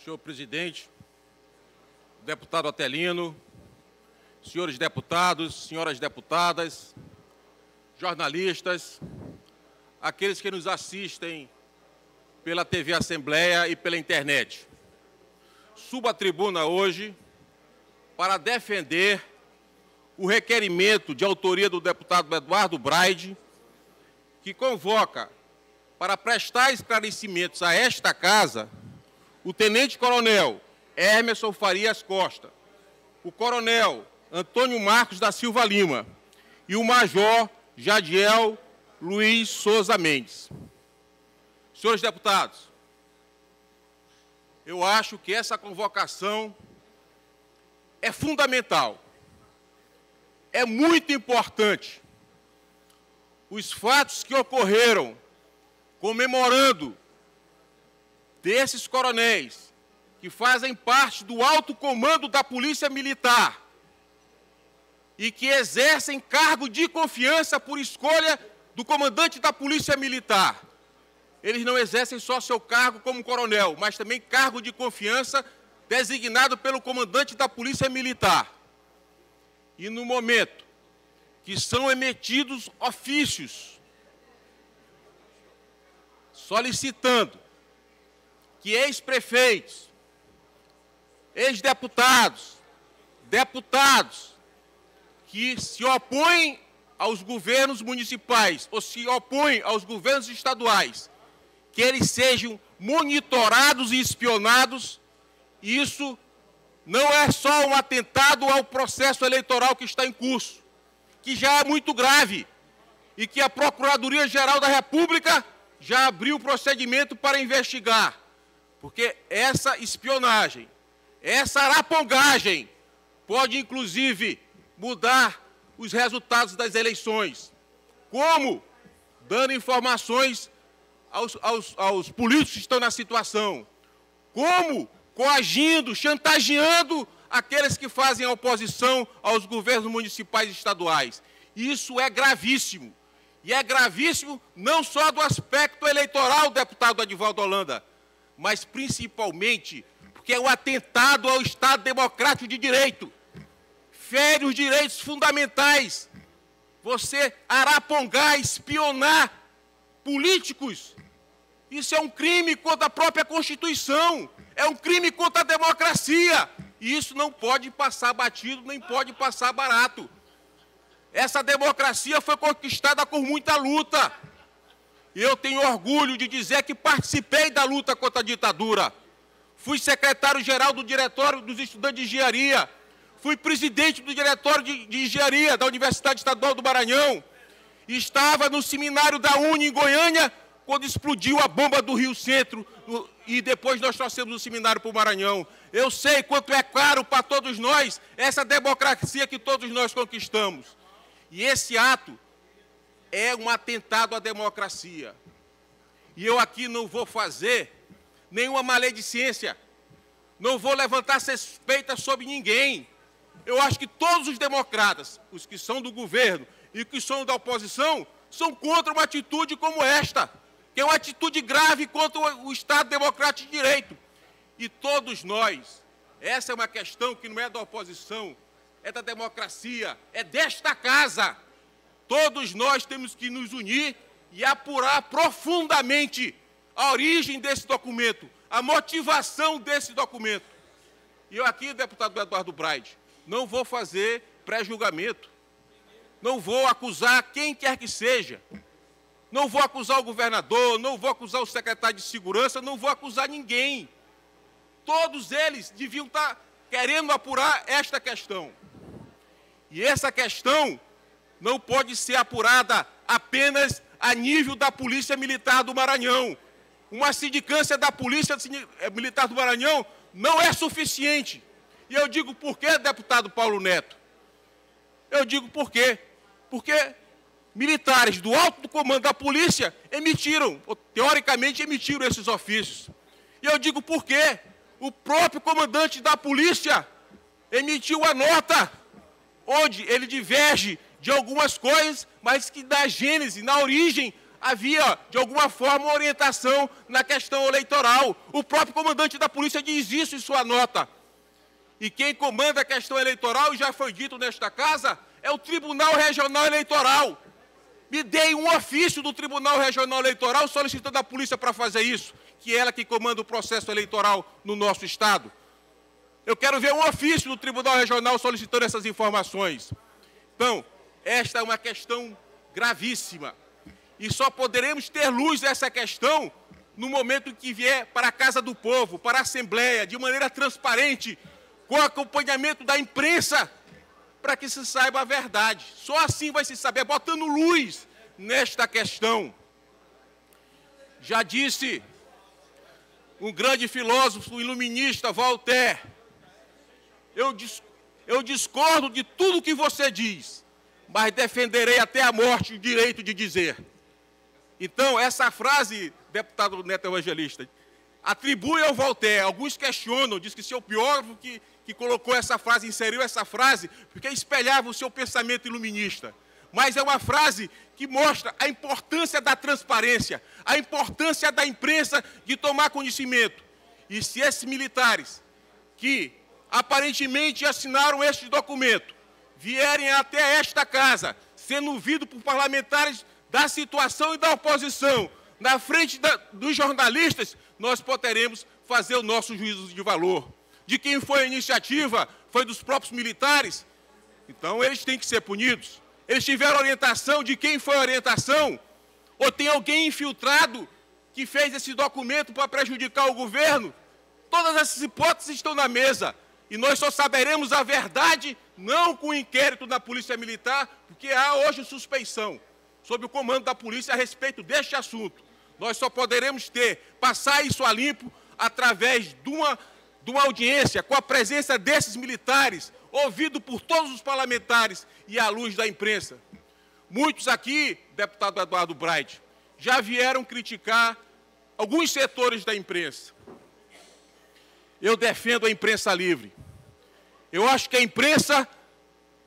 Senhor presidente, deputado Atelino, senhores deputados, senhoras deputadas, jornalistas, aqueles que nos assistem pela TV Assembleia e pela internet. Subo à tribuna hoje para defender o requerimento de autoria do deputado Eduardo Braide, que convoca para prestar esclarecimentos a esta Casa o tenente-coronel Emerson Farias Costa, o coronel Antônio Marcos da Silva Lima e o major Jadiel Luiz Souza Mendes. Senhores deputados, eu acho que essa convocação é fundamental, é muito importante. Os fatos que ocorreram comemorando desses coronéis que fazem parte do alto comando da Polícia Militar e que exercem cargo de confiança por escolha do comandante da Polícia Militar. Eles não exercem só seu cargo como coronel, mas também cargo de confiança designado pelo comandante da Polícia Militar. E no momento que são emitidos ofícios solicitando que ex-prefeitos, ex-deputados, deputados que se opõem aos governos municipais ou se opõem aos governos estaduais, que eles sejam monitorados e espionados, isso não é só um atentado ao processo eleitoral que está em curso, que já é muito grave e que a Procuradoria-Geral da República já abriu procedimento para investigar. Porque essa espionagem, essa arapongagem pode, inclusive, mudar os resultados das eleições. Como? Dando informações aos políticos que estão na situação. Como? Coagindo, chantageando aqueles que fazem a oposição aos governos municipais e estaduais. Isso é gravíssimo. E é gravíssimo não só do aspecto eleitoral, deputado Edivaldo Holanda, mas principalmente porque é um atentado ao Estado Democrático de Direito. Fere os direitos fundamentais. Você arapongar, espionar políticos, isso é um crime contra a própria Constituição, é um crime contra a democracia. E isso não pode passar batido, nem pode passar barato. Essa democracia foi conquistada com muita luta. E eu tenho orgulho de dizer que participei da luta contra a ditadura. Fui secretário-geral do Diretório dos Estudantes de Engenharia. Fui presidente do Diretório de Engenharia da Universidade Estadual do Maranhão. Estava no seminário da UNE em Goiânia, quando explodiu a bomba do Rio Centro. E depois nós trouxemos o seminário para o Maranhão. Eu sei quanto é caro para todos nós essa democracia que todos nós conquistamos. E esse ato é um atentado à democracia. E eu aqui não vou fazer nenhuma maledicência, não vou levantar suspeitas sobre ninguém. Eu acho que todos os democratas, os que são do governo e os que são da oposição, são contra uma atitude como esta, que é uma atitude grave contra o Estado Democrático de Direito. E todos nós, essa é uma questão que não é da oposição, é da democracia, é desta Casa. Todos nós temos que nos unir e apurar profundamente a origem desse documento, a motivação desse documento. E eu aqui, deputado Eduardo Braide, não vou fazer pré-julgamento, não vou acusar quem quer que seja, não vou acusar o governador, não vou acusar o secretário de Segurança, não vou acusar ninguém. Todos eles deviam estar querendo apurar esta questão. E essa questão não pode ser apurada apenas a nível da Polícia Militar do Maranhão. Uma sindicância da Polícia Militar do Maranhão não é suficiente. E eu digo por quê, deputado Paulo Neto? Eu digo por quê? Porque militares do alto comando da polícia emitiram, ou, teoricamente emitiram esses ofícios. E eu digo por quê? O próprio comandante da polícia emitiu a nota onde ele diverge de algumas coisas, mas que dá gênese, na origem, havia, de alguma forma, uma orientação na questão eleitoral. O próprio comandante da polícia diz isso em sua nota. E quem comanda a questão eleitoral, já foi dito nesta casa, é o Tribunal Regional Eleitoral. Me dei um ofício do Tribunal Regional Eleitoral solicitando a polícia para fazer isso, que é ela que comanda o processo eleitoral no nosso Estado. Eu quero ver um ofício do Tribunal Regional solicitando essas informações. Então, esta é uma questão gravíssima. E só poderemos ter luz dessa questão no momento que vier para a Casa do Povo, para a Assembleia, de maneira transparente, com acompanhamento da imprensa, para que se saiba a verdade. Só assim vai se saber, botando luz nesta questão. Já disse um grande filósofo iluminista, Voltaire, eu discordo de tudo que você diz, mas defenderei até a morte o direito de dizer. Então, essa frase, deputado Neto Evangelista, atribui ao Voltaire. Alguns questionam, diz que seu biógrafo que colocou essa frase, inseriu essa frase, porque espelhava o seu pensamento iluminista. Mas é uma frase que mostra a importância da transparência, a importância da imprensa de tomar conhecimento. E se esses militares que aparentemente assinaram este documento vierem até esta casa, sendo ouvidos por parlamentares da situação e da oposição, na frente dos jornalistas, nós poderemos fazer o nosso juízo de valor. De quem foi a iniciativa? Foi dos próprios militares? Então, eles têm que ser punidos. Eles tiveram orientação. De quem foi a orientação? Ou tem alguém infiltrado que fez esse documento para prejudicar o governo? Todas essas hipóteses estão na mesa. E nós só saberemos a verdade, não com o inquérito da Polícia Militar, porque há hoje suspeição sob o comando da polícia a respeito deste assunto. Nós só poderemos passar isso a limpo através de uma audiência com a presença desses militares, ouvido por todos os parlamentares e à luz da imprensa. Muitos aqui, deputado Eduardo Braide, já vieram criticar alguns setores da imprensa. Eu defendo a imprensa livre. Eu acho que a imprensa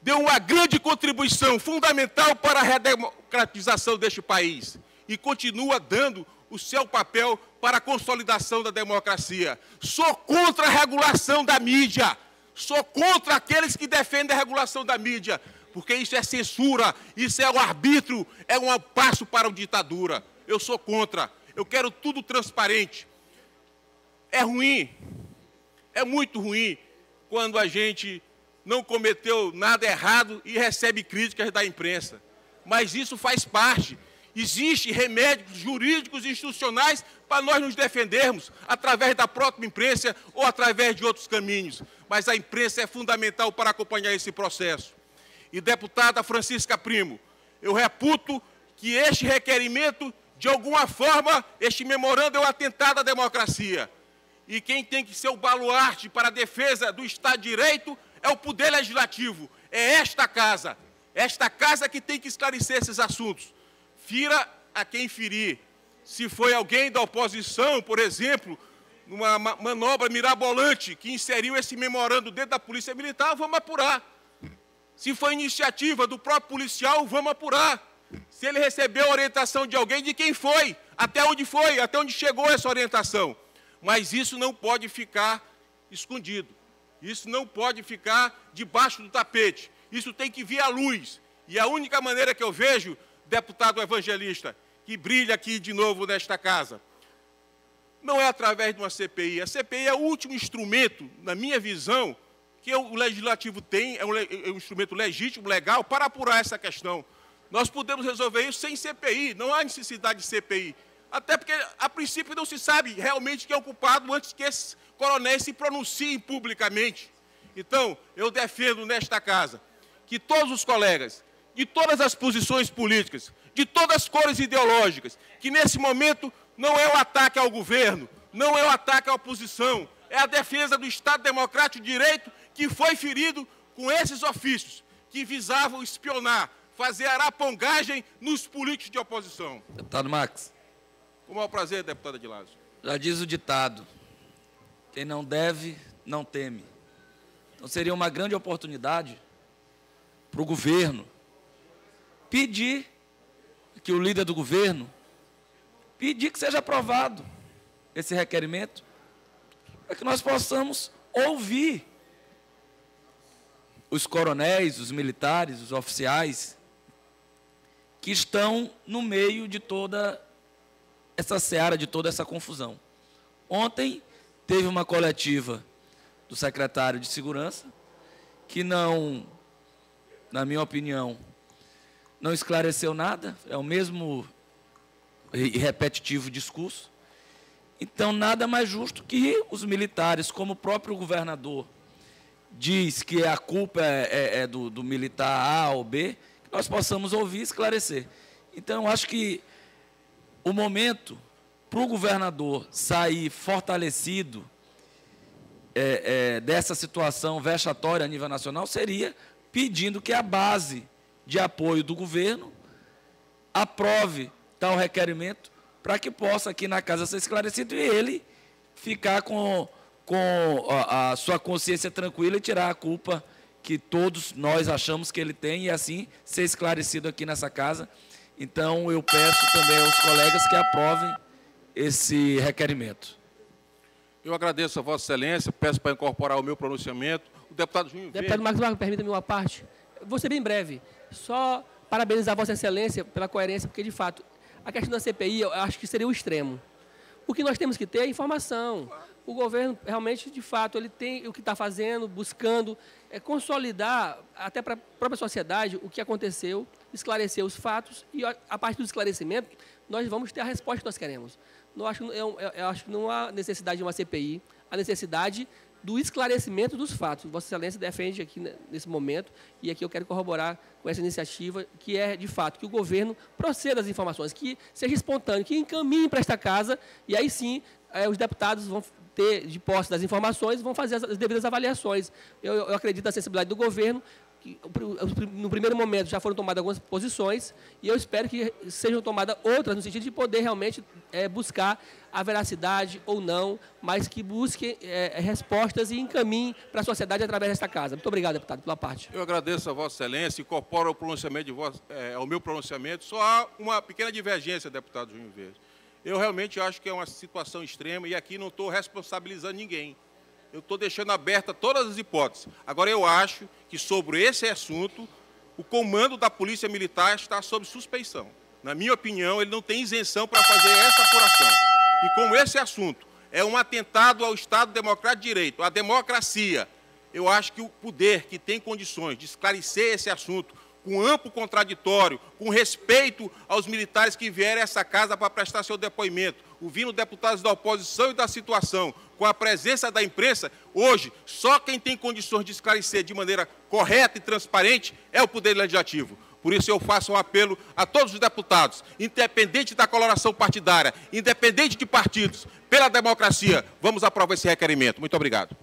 deu uma grande contribuição fundamental para a redemocratização deste país e continua dando o seu papel para a consolidação da democracia. Sou contra a regulação da mídia. Sou contra aqueles que defendem a regulação da mídia, porque isso é censura, isso é o arbítrio, é um passo para a ditadura. Eu sou contra. Eu quero tudo transparente. É ruim, é muito ruim quando a gente não cometeu nada errado e recebe críticas da imprensa. Mas isso faz parte. Existem remédios jurídicos e institucionais para nós nos defendermos, através da própria imprensa ou através de outros caminhos. Mas a imprensa é fundamental para acompanhar esse processo. E, deputada Francisca Primo, eu reputo que este requerimento, de alguma forma, este memorando é um atentado à democracia. E quem tem que ser o baluarte para a defesa do Estado de Direito é o Poder Legislativo, é esta casa que tem que esclarecer esses assuntos. Fira a quem ferir. Se foi alguém da oposição, por exemplo, numa manobra mirabolante que inseriu esse memorando dentro da Polícia Militar, vamos apurar. Se foi iniciativa do próprio policial, vamos apurar. Se ele recebeu a orientação de alguém, de quem foi, até onde chegou essa orientação. Mas isso não pode ficar escondido. Isso não pode ficar debaixo do tapete. Isso tem que vir à luz. E a única maneira que eu vejo, deputado evangelista, que brilha aqui de novo nesta casa, não é através de uma CPI. A CPI é o último instrumento, na minha visão, que o Legislativo tem, é um instrumento legítimo, legal, para apurar essa questão. Nós podemos resolver isso sem CPI, não há necessidade de CPI. Até porque, a princípio, não se sabe realmente quem é o culpado antes que esses coronéis se pronunciem publicamente. Então, eu defendo nesta casa que todos os colegas, de todas as posições políticas, de todas as cores ideológicas, que nesse momento não é o ataque ao governo, não é o ataque à oposição, é a defesa do Estado Democrático de Direito que foi ferido com esses ofícios que visavam espionar, fazer arapongagem nos políticos de oposição. Deputado Max. Com o maior prazer, deputada de Lázaro. Já diz o ditado, quem não deve, não teme. Então seria uma grande oportunidade para o governo pedir que o líder do governo pedir que seja aprovado esse requerimento, para que nós possamos ouvir os coronéis, os militares, os oficiais que estão no meio de toda essa seara, de toda essa confusão. Ontem teve uma coletiva do secretário de Segurança que não, na minha opinião, não esclareceu nada, é o mesmo e repetitivo discurso. Então, nada mais justo que os militares, como o próprio governador diz que a culpa é do militar A ou B, que nós possamos ouvir e esclarecer. Então, eu acho que o momento para o governador sair fortalecido dessa situação vexatória a nível nacional seria pedindo que a base de apoio do governo aprove tal requerimento para que possa aqui na casa ser esclarecido e ele ficar com a sua consciência tranquila e tirar a culpa que todos nós achamos que ele tem e assim ser esclarecido aqui nessa casa. Então, eu peço também aos colegas que aprovem esse requerimento. Eu agradeço a Vossa Excelência, peço para incorporar o meu pronunciamento. O deputado Junho Verde... Deputado Marcos Vargas, permita-me uma parte. Vou ser bem breve. Só parabenizar a Vossa Excelência pela coerência, porque, de fato, a questão da CPI, eu acho que seria o extremo. O que nós temos que ter é informação. O governo, realmente, de fato, ele tem o que está fazendo, buscando consolidar, até para a própria sociedade, o que aconteceu, esclarecer os fatos e, a partir do esclarecimento, nós vamos ter a resposta que nós queremos. Eu acho que não há necessidade de uma CPI, há necessidade do esclarecimento dos fatos. Vossa Excelência defende aqui nesse momento, e aqui eu quero corroborar com essa iniciativa, que é, de fato, que o governo proceda às informações, que seja espontâneo, que encaminhe para esta casa, e aí sim os deputados vão ter de posse das informações, vão fazer as devidas avaliações. Eu acredito na sensibilidade do governo, que no primeiro momento já foram tomadas algumas posições e eu espero que sejam tomadas outras no sentido de poder realmente buscar a veracidade ou não, mas que busquem respostas e encaminhem para a sociedade através desta casa. Muito obrigado, deputado, pela parte. Eu agradeço a Vossa Excelência, incorporo ao pronunciamento ao meu pronunciamento. Só há uma pequena divergência, deputado Junho Verde. Eu realmente acho que é uma situação extrema e aqui não estou responsabilizando ninguém. Eu estou deixando aberta todas as hipóteses. Agora, eu acho que, sobre esse assunto, o comando da Polícia Militar está sob suspeição. Na minha opinião, ele não tem isenção para fazer essa apuração. E como esse assunto é um atentado ao Estado Democrático de Direito, à democracia, eu acho que o poder que tem condições de esclarecer esse assunto com amplo contraditório, com respeito aos militares que vierem a essa casa para prestar seu depoimento, ouvindo deputados da oposição e da situação, com a presença da imprensa, hoje, só quem tem condições de esclarecer de maneira correta e transparente é o Poder Legislativo. Por isso eu faço um apelo a todos os deputados, independente da coloração partidária, independente de partidos, pela democracia, vamos aprovar esse requerimento. Muito obrigado.